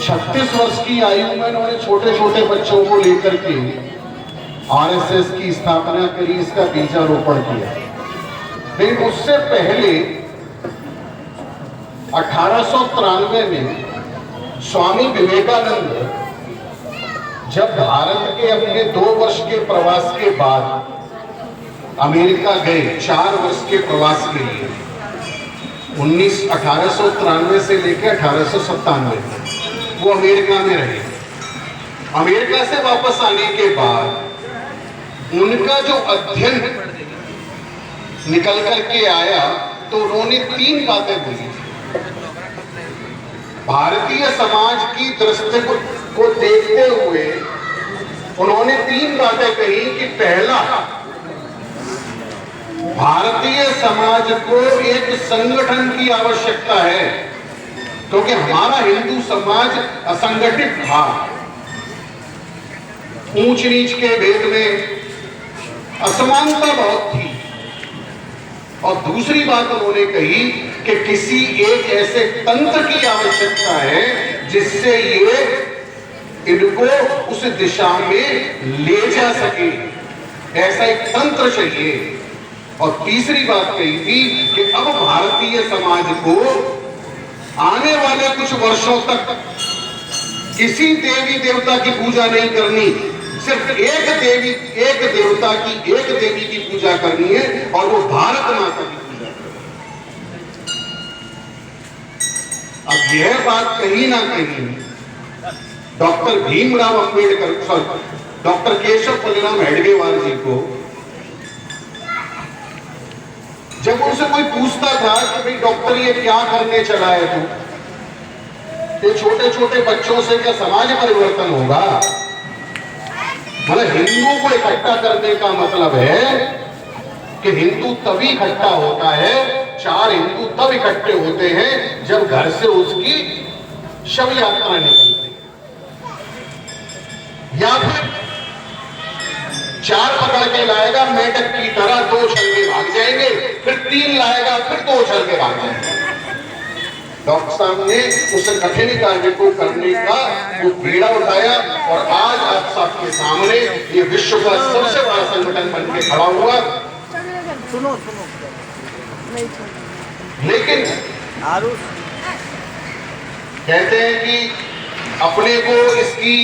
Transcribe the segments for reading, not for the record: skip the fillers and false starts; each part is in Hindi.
36 वर्ष की आयु में उन्होंने छोटे छोटे बच्चों को लेकर के आरएसएस की स्थापना करी, इसका बीजारोपण किया। लेकिन उससे पहले 1893 में स्वामी विवेकानंद जब भारत के अपने 2 वर्ष के प्रवास के बाद अमेरिका गए, 4 वर्ष के प्रवास के लिए, 1893 से लेकर 1897 वो अमेरिका में रहे। अमेरिका से वापस आने के बाद उनका जो अध्ययन निकल करके आया तो उन्होंने 3 बातें बोली। भारतीय समाज की दृष्टि को देखते हुए उन्होंने 3 बातें कही कि पहला, भारतीय समाज को एक संगठन की आवश्यकता है, क्योंकि हमारा हिंदू समाज असंगठित था, ऊंच नीच के भेद में असमानता बहुत थी। और दूसरी बात उन्होंने कही कि किसी एक ऐसे तंत्र की आवश्यकता है जिससे ये इनको उस दिशा में ले जा सके, ऐसा एक तंत्र चाहिए। और तीसरी बात कही थी कि अब भारतीय समाज को आने वाले कुछ वर्षों तक किसी देवी देवता की पूजा नहीं करनी, सिर्फ एक देवी की पूजा करनी है, और वो भारत माता की पूजा करनी। अब यह बात कहीं ना कहीं डॉक्टर भीमराव अंबेडकर, डॉक्टर केशव बलिराम हेडगेवार जी को, जब उनसे कोई पूछता था कि भाई डॉक्टर ये क्या करने चला है तू, ये छोटे छोटे बच्चों से क्या समाज परिवर्तन होगा? मतलब हिंदुओं को इकट्ठा करने का मतलब है कि हिंदू तभी इकट्ठा होता है, 4 हिंदू तब इकट्ठे होते हैं जब घर से उसकी शव यात्रा निकलती है, या फिर 4 पकड़ के लाएगा मेंढक की तरह, 2 चल के भाग जाएंगे, फिर 3 लाएगा, फिर 2 चल के भाग जाएंगे। डॉक्टर साहब ने उस कठिन कार्य को करने का वो बीड़ा उठाया, और आज आप सबके सामने ये विश्व का सबसे बड़ा संगठन बन के खड़ा हुआ। सुनो लेकिन कहते हैं कि अपने को इसकी,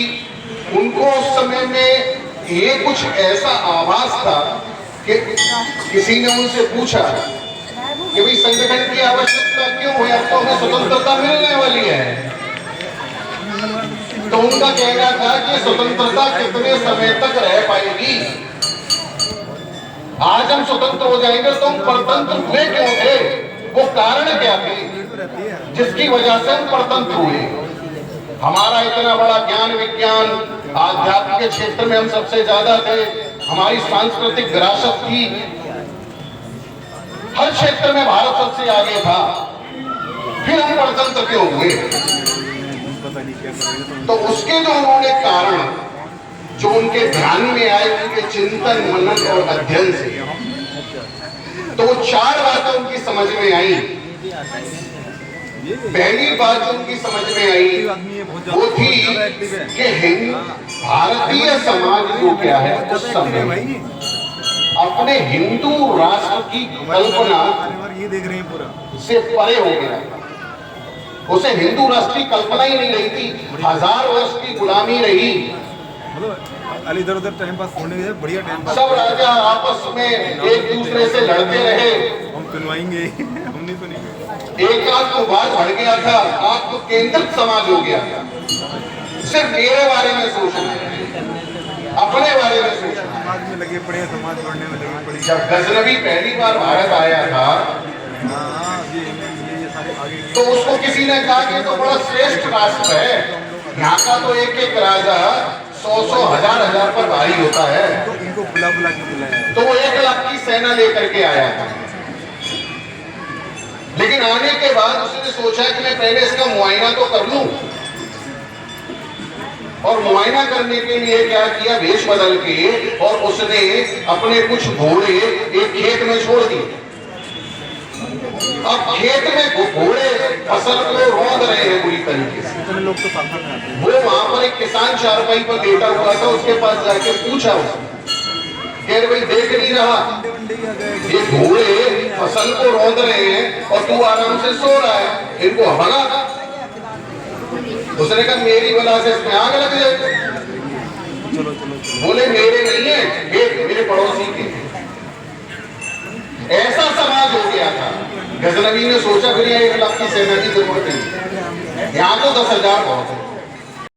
उनको उस समय में ये कुछ ऐसा आभास था कि किसी ने उनसे पूछा कि भाई संगठन की आवश्यकता क्यों है, अब तो हमें स्वतंत्रता मिलने वाली है। तो उनका कहना था कि स्वतंत्रता कितने समय तक रह पाएगी, आज हम स्वतंत्र हो जाएंगे तो हम परतंत्र हुए क्यों थे, वो कारण क्या थे जिसकी वजह से हम परतंत्र हुए। हमारा इतना बड़ा ज्ञान विज्ञान आध्यात्म के क्षेत्र में हम सबसे ज्यादा थे, हमारी सांस्कृतिक विरासत थी, हर क्षेत्र में भारत सबसे आगे था, फिर हम परतंत्र क्यों हुए? तो उसके जो उन्होंने कारण जो उनके ध्यान में आए, उनके चिंतन मनन और अध्ययन से, तो वो 4 बातें उनकी समझ में आई। पहली बात जो उनकी समझ में आई वो थी कि भारतीय समाज को क्या है, उस समय अपने हिंदू राष्ट्र की कल्पना से परे हो गया। उसे हिंदू राष्ट्र की कल्पना ही नहीं रही थी, 1000 वर्ष की गुलामी रही, इधर उधर टाइम पास होने के बढ़िया टाइम पास, सब राजा आपस में एक दूसरे से लड़ते रहे, हम सुनवाएंगे हम नहीं सुनेंगे। एक आत्मवाद बढ़ गया था, आत्म केंद्रित समाज हो गया, सिर्फ मेरे बारे में सोचना, अपने बारे में सोचना। समाज में लगे पड़े, समाज जोड़ने में लगे पड़े। जब गजनवी पहली बार भारत आया था तो उसको किसी ने कहा कि तो बड़ा श्रेष्ठ राष्ट्र है, यहाँ का तो एक एक राजा 100 हजार पर भारी होता है, तो इनको बुला बुला के बुलाया, तो वो 1 लाख की सेना लेकर के आया था। लेकिन आने के बाद उसने सोचा कि मैं पहले इसका मुआयना तो कर लूं, और मुआयना करने के लिए क्या किया, वेश बदल के, और उसने अपने कुछ घोड़े एक खेत में छोड़ दिए। अब खेत में घोड़े फसल को रौंद रहे हैं बुरी तरीके से, इतने लोग तो शाखा में आते हैं। वो वहां पर एक किसान चारपाई पर लेटा हुआ था, उसके पास जाके पूछा उसने, कह रहे भाई देख नहीं रहा ये घोड़े फसल को रौंद रहे हैं और तू आराम से सो रहा है, इनको भगा। उसने कहा मेरी वजह से इसमें आग लग जाए। चलो चलो चलो। बोले मेरे नहीं है, मेरे पड़ोसी के। ऐसा समाज हो गया था। गजनवी ने सोचा फिर 1 लाख की सेना की जरूरत नहीं, यहाँ तो 10,000 बहुत है।